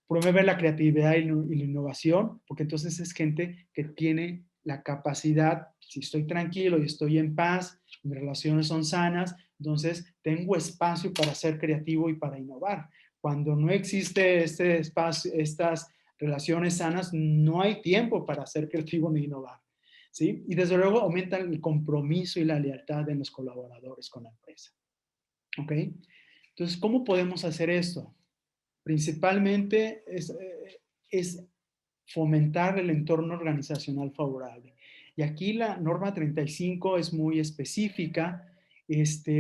Promueve la creatividad y la innovación, porque entonces es gente que tiene la capacidad, si estoy tranquilo y estoy en paz, mis relaciones son sanas, entonces tengo espacio para ser creativo y para innovar. Cuando no existe este espacio, estas relaciones sanas, no hay tiempo para ser creativo ni innovar. ¿Sí? Y desde luego aumenta el compromiso y la lealtad de los colaboradores con la empresa. ¿Ok? Entonces, ¿cómo podemos hacer esto? Principalmente es fomentar el entorno organizacional favorable. Y aquí la norma 35 es muy específica,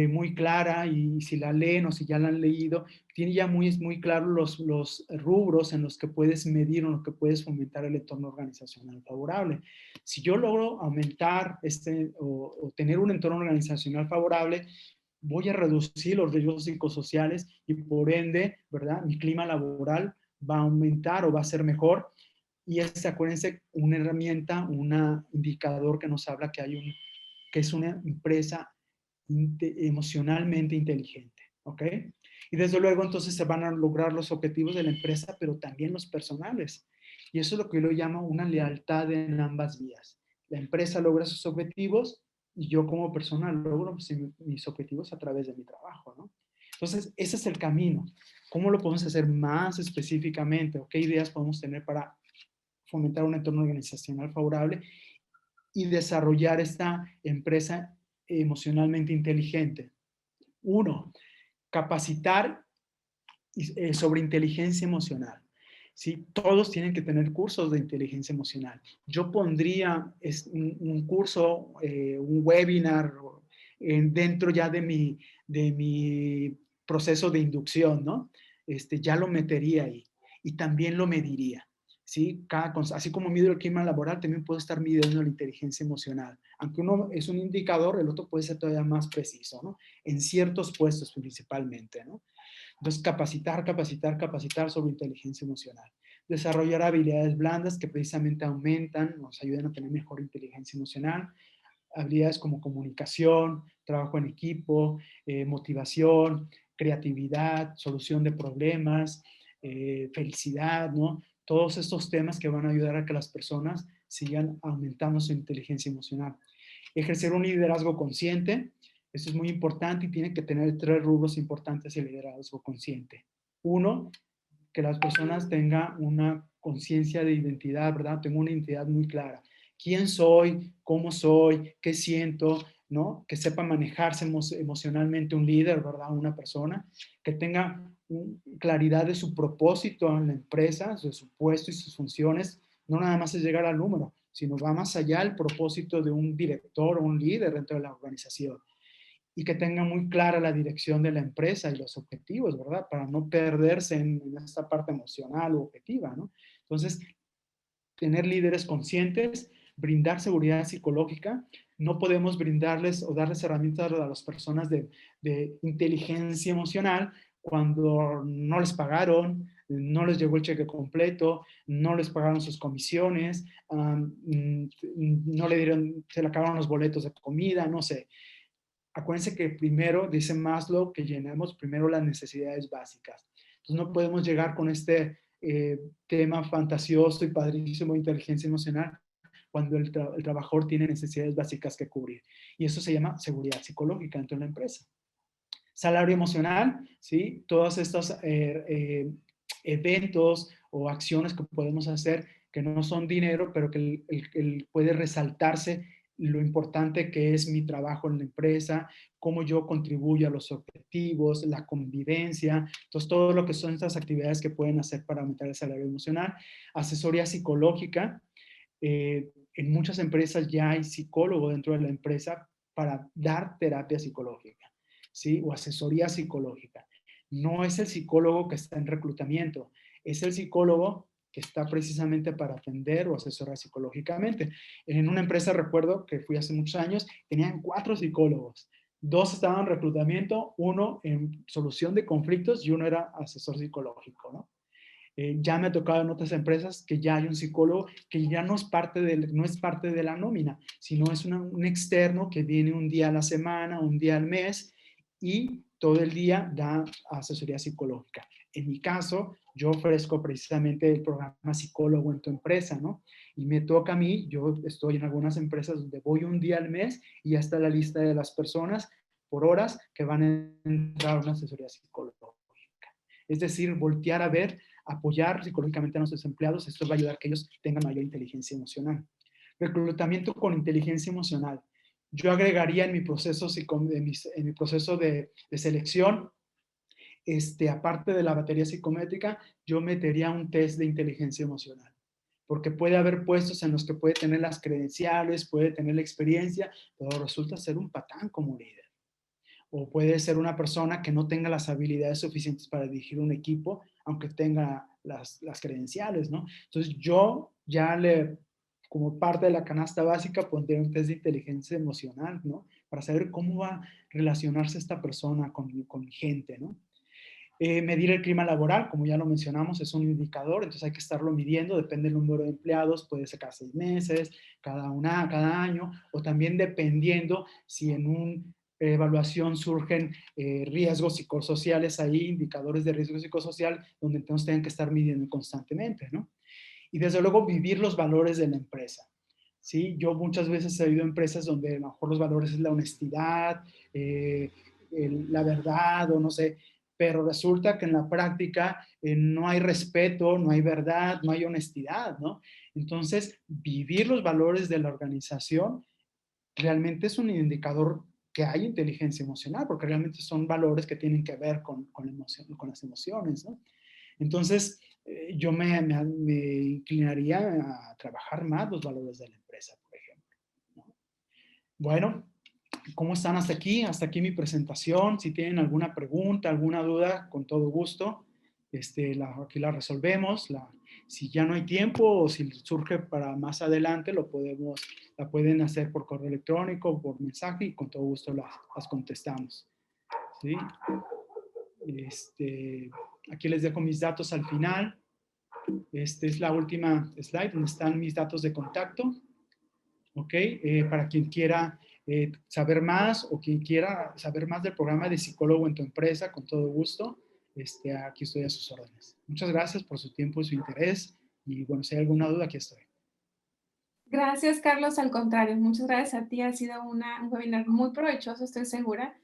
muy clara, y si la leen o si ya la han leído, tiene ya muy claro los rubros en los que puedes medir o en los que puedes fomentar el entorno organizacional favorable. Si yo logro aumentar o tener un entorno organizacional favorable, voy a reducir los riesgos psicosociales y por ende, ¿verdad? Mi clima laboral va a aumentar o va a ser mejor. Y acuérdense, una herramienta, un indicador que nos habla que es una empresa emocionalmente inteligente, ¿ok? Y desde luego entonces se van a lograr los objetivos de la empresa, pero también los personales. Y eso es lo que yo llamo una lealtad en ambas vías. La empresa logra sus objetivos y yo como persona logro pues, mis objetivos a través de mi trabajo, ¿no? Entonces, ese es el camino. ¿Cómo lo podemos hacer más específicamente? ¿O qué ideas podemos tener para fomentar un entorno organizacional favorable y desarrollar esta empresa emocionalmente inteligente? Uno, capacitar sobre inteligencia emocional. ¿Sí? Todos tienen que tener cursos de inteligencia emocional. Yo pondría un curso, un webinar dentro ya de mi proceso de inducción, ¿no? Ya lo metería ahí y también lo mediría. ¿Sí? Así como mido el clima laboral, también puedo estar midiendo la inteligencia emocional. Aunque uno es un indicador, el otro puede ser todavía más preciso, ¿no? En ciertos puestos principalmente, ¿no? Entonces, capacitar sobre inteligencia emocional. Desarrollar habilidades blandas que precisamente aumentan, nos ayudan a tener mejor inteligencia emocional. Habilidades como comunicación, trabajo en equipo, motivación, creatividad, solución de problemas, felicidad, ¿no? Todos estos temas que van a ayudar a que las personas sigan aumentando su inteligencia emocional. Ejercer un liderazgo consciente, eso es muy importante y tiene que tener 3 rubros importantes el liderazgo consciente. Uno, que las personas tengan una conciencia de identidad, ¿verdad? Tengo una identidad muy clara. ¿Quién soy, qué siento, ¿no? Que sepa manejarse emocionalmente un líder, ¿verdad? Una persona, que tenga claridad de su propósito en la empresa, de su puesto y sus funciones. No nada más es llegar al número, sino va más allá el propósito de un director o un líder dentro de la organización y que tenga muy clara la dirección de la empresa y los objetivos, ¿verdad? Para no perderse en esta parte emocional o objetiva, ¿no? Entonces, tener líderes conscientes, brindar seguridad psicológica. No podemos brindarles o darles herramientas a las personas de inteligencia emocional cuando no les pagaron, no les llegó el cheque completo, no les pagaron sus comisiones, no le dieron, se le acabaron los boletos de comida, no sé. Acuérdense que primero, dice Maslow, que llenemos primero las necesidades básicas. Entonces no podemos llegar con este tema fantasioso y padrísimo de inteligencia emocional cuando el trabajador tiene necesidades básicas que cubrir. Y eso se llama seguridad psicológica dentro de la empresa. Salario emocional, ¿sí? Todos estos eventos o acciones que podemos hacer que no son dinero, pero que puede resaltarse lo importante que es mi trabajo en la empresa, cómo yo contribuyo a los objetivos, la convivencia, entonces todo lo que son estas actividades que pueden hacer para aumentar el salario emocional. Asesoría psicológica, en muchas empresas ya hay psicólogo dentro de la empresa para dar terapia psicológica, ¿sí? O asesoría psicológica. No es el psicólogo que está en reclutamiento, es el psicólogo que está precisamente para atender o asesorar psicológicamente. En una empresa, recuerdo que fui hace muchos años, tenían 4 psicólogos. 2 estaban en reclutamiento, 1 en solución de conflictos y 1 era asesor psicológico, ¿no? Ya me ha tocado en otras empresas que ya hay un psicólogo que ya no es no es parte de la nómina, sino es un externo que viene un día a la semana, un día al mes y todo el día da asesoría psicológica. En mi caso, yo ofrezco precisamente el programa psicólogo en tu empresa, ¿no? Y me toca a mí, yo estoy en algunas empresas donde voy un día al mes y ya está la lista de las personas por horas que van a entrar a una asesoría psicológica. Es decir, voltear a ver, apoyar psicológicamente a nuestros empleados, esto va a ayudar a que ellos tengan mayor inteligencia emocional. Reclutamiento con inteligencia emocional. Yo agregaría en mi proceso, en mi proceso de selección, aparte de la batería psicométrica, yo metería un test de inteligencia emocional. Porque puede haber puestos en los que puede tener las credenciales, puede tener la experiencia, pero resulta ser un patán como líder. O puede ser una persona que no tenga las habilidades suficientes para dirigir un equipo, aunque tenga las credenciales, ¿no? Entonces yo ya como parte de la canasta básica, pondré un test de inteligencia emocional, ¿no? Para saber cómo va a relacionarse esta persona con gente, ¿no? Medir el clima laboral, como ya lo mencionamos, es un indicador, entonces hay que estarlo midiendo, depende del número de empleados, puede ser cada 6 meses, cada año, o también dependiendo si en una evaluación surgen riesgos psicosociales ahí, indicadores de riesgo psicosocial, donde entonces tengan que estar midiendo constantemente, ¿no? Y desde luego vivir los valores de la empresa. ¿sí? Yo muchas veces he ido a empresas donde a lo mejor los valores es la honestidad, la verdad o no sé, pero resulta que en la práctica no hay respeto, no hay verdad, no hay honestidad, ¿no? Entonces, vivir los valores de la organización realmente es un indicador que hay inteligencia emocional, porque realmente son valores que tienen que ver con, con las emociones, ¿no? Entonces, yo me inclinaría a trabajar más los valores de la empresa, por ejemplo, ¿no? Bueno, ¿cómo están hasta aquí? Hasta aquí mi presentación. Si tienen alguna pregunta, alguna duda, con todo gusto, aquí la resolvemos. Si ya no hay tiempo o si surge para más adelante, la pueden hacer por correo electrónico, por mensaje y con todo gusto las contestamos. ¿Sí? Aquí les dejo mis datos al final. Esta es la última slide donde están mis datos de contacto. ¿Ok? Para quien quiera saber más o quien quiera saber más del programa de psicólogo en tu empresa, con todo gusto, aquí estoy a sus órdenes. Muchas gracias por su tiempo y su interés. Y bueno, si hay alguna duda, aquí estoy. Gracias, Carlos. Al contrario, muchas gracias a ti. Ha sido un webinar muy provechoso, estoy segura,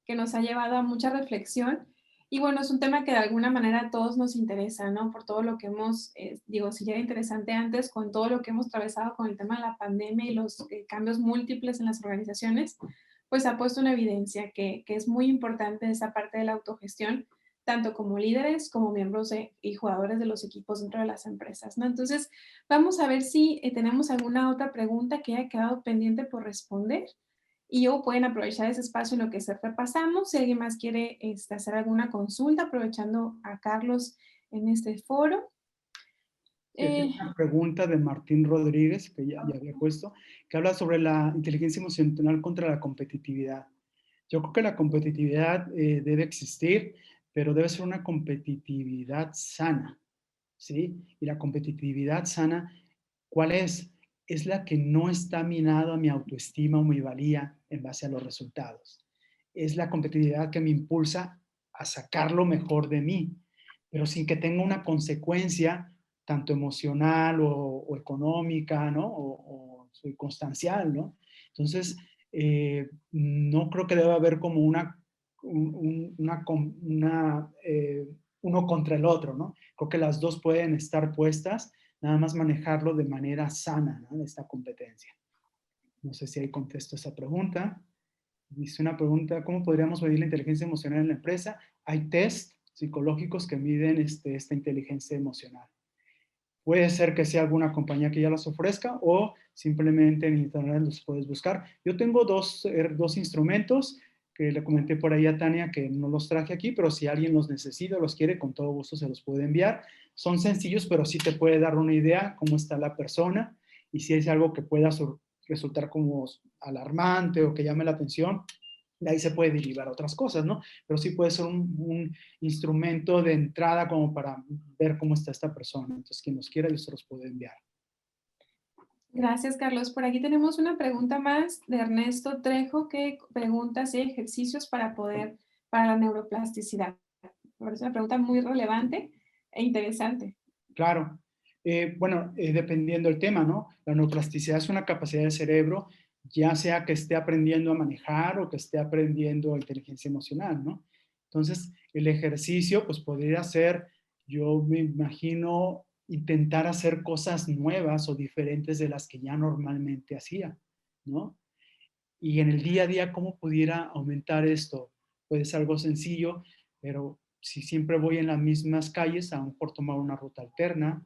que nos ha llevado a mucha reflexión. Y bueno, es un tema que de alguna manera a todos nos interesa, ¿no? Por todo lo que hemos, digo, si ya era interesante antes, con todo lo que hemos atravesado con el tema de la pandemia y los cambios múltiples en las organizaciones, pues ha puesto una evidencia que es muy importante esa parte de la autogestión, tanto como líderes como miembros y jugadores de los equipos dentro de las empresas, ¿no? Entonces, vamos a ver si tenemos alguna otra pregunta que haya quedado pendiente por responder y o pueden aprovechar ese espacio en lo que se repasamos. Si alguien más quiere hacer alguna consulta, aprovechando a Carlos en este foro. Sí, aquí hay Eh, una pregunta de Martín Rodríguez, que ya había puesto, que habla sobre la inteligencia emocional contra la competitividad. Yo creo que la competitividad debe existir, pero debe ser una competitividad sana, ¿sí? Y la competitividad sana, ¿cuál es? Es la que no está minada a mi autoestima o mi valía en base a los resultados. Es la competitividad que me impulsa a sacar lo mejor de mí, pero sin que tenga una consecuencia tanto emocional o económica, ¿no? O circunstancial, ¿no? Entonces, no creo que deba haber como uno contra el otro, ¿no? Creo que las dos pueden estar puestas, nada más manejarlo de manera sana, ¿no? Esta competencia. No sé si ahí contesto esa pregunta. Dice una pregunta, ¿cómo podríamos medir la inteligencia emocional en la empresa? Hay test psicológicos que miden esta inteligencia emocional. Puede ser que sea alguna compañía que ya las ofrezca o simplemente en internet los puedes buscar. Yo tengo dos instrumentos que le comenté por ahí a Tania que no los traje aquí, pero si alguien los necesita o los quiere, con todo gusto se los puede enviar. Son sencillos, pero sí te puede dar una idea cómo está la persona y si es algo que pueda resultar como alarmante o que llame la atención, de ahí se puede derivar a otras cosas, ¿no? Pero sí puede ser un instrumento de entrada como para ver cómo está esta persona. Entonces, quien los quiera, yo se los puedo enviar. Gracias, Carlos. Por aquí tenemos una pregunta más de Ernesto Trejo que pregunta si hay ejercicios para la neuroplasticidad. Me parece una pregunta muy relevante e interesante. Claro. Bueno, dependiendo del tema, ¿no? La neuroplasticidad es una capacidad del cerebro, ya sea que esté aprendiendo a manejar o que esté aprendiendo inteligencia emocional, ¿no? Entonces, el ejercicio, pues podría ser, yo me imagino, intentar hacer cosas nuevas o diferentes de las que ya normalmente hacía, ¿no? Y en el día a día, ¿cómo pudiera aumentar esto? Puede ser algo sencillo, pero si siempre voy en las mismas calles, a lo mejor tomar una ruta alterna,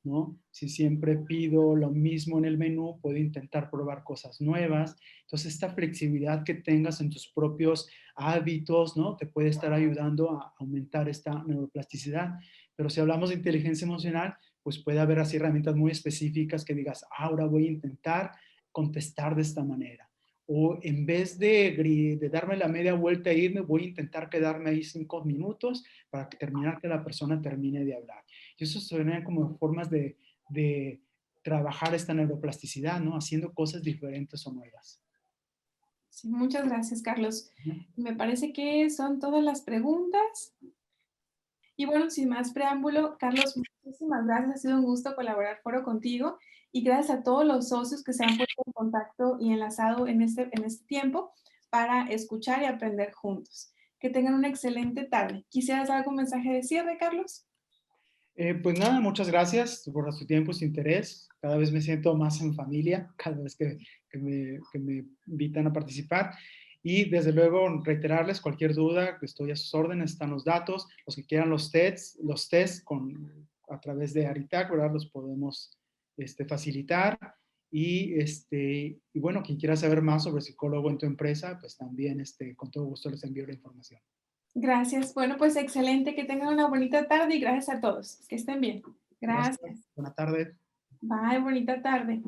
¿no? Si siempre pido lo mismo en el menú, puedo intentar probar cosas nuevas. Entonces, esta flexibilidad que tengas en tus propios hábitos, ¿no? Te puede estar ayudando a aumentar esta neuroplasticidad. Pero si hablamos de inteligencia emocional, pues puede haber así herramientas muy específicas que digas, ahora voy a intentar contestar de esta manera o en vez de darme la media vuelta e irme, voy a intentar quedarme ahí 5 minutos para terminar que la persona termine de hablar. Y eso suena como formas de trabajar esta neuroplasticidad, ¿no? Haciendo cosas diferentes o nuevas. Sí, muchas gracias, Carlos. Me parece que son todas las preguntas. Y bueno, sin más preámbulo, Carlos, muchísimas gracias. Ha sido un gusto colaborar foro contigo y gracias a todos los socios que se han puesto en contacto y enlazado en este tiempo para escuchar y aprender juntos. Que tengan una excelente tarde. ¿Quisieras dar algún mensaje de cierre, Carlos? Pues nada, muchas gracias por su tiempo y su interés. Cada vez me siento más en familia, cada vez que me invitan a participar. Y desde luego reiterarles cualquier duda, que estoy a sus órdenes, están los datos, los que quieran los tests a través de Aritac, ¿verdad? Los podemos facilitar. Y bueno, quien quiera saber más sobre psicólogo en tu empresa, pues también con todo gusto les envío la información. Gracias. Bueno, pues excelente. Que tengan una bonita tarde y gracias a todos. Que estén bien. Gracias, Gracias. buena tarde. Bye, bonita tarde.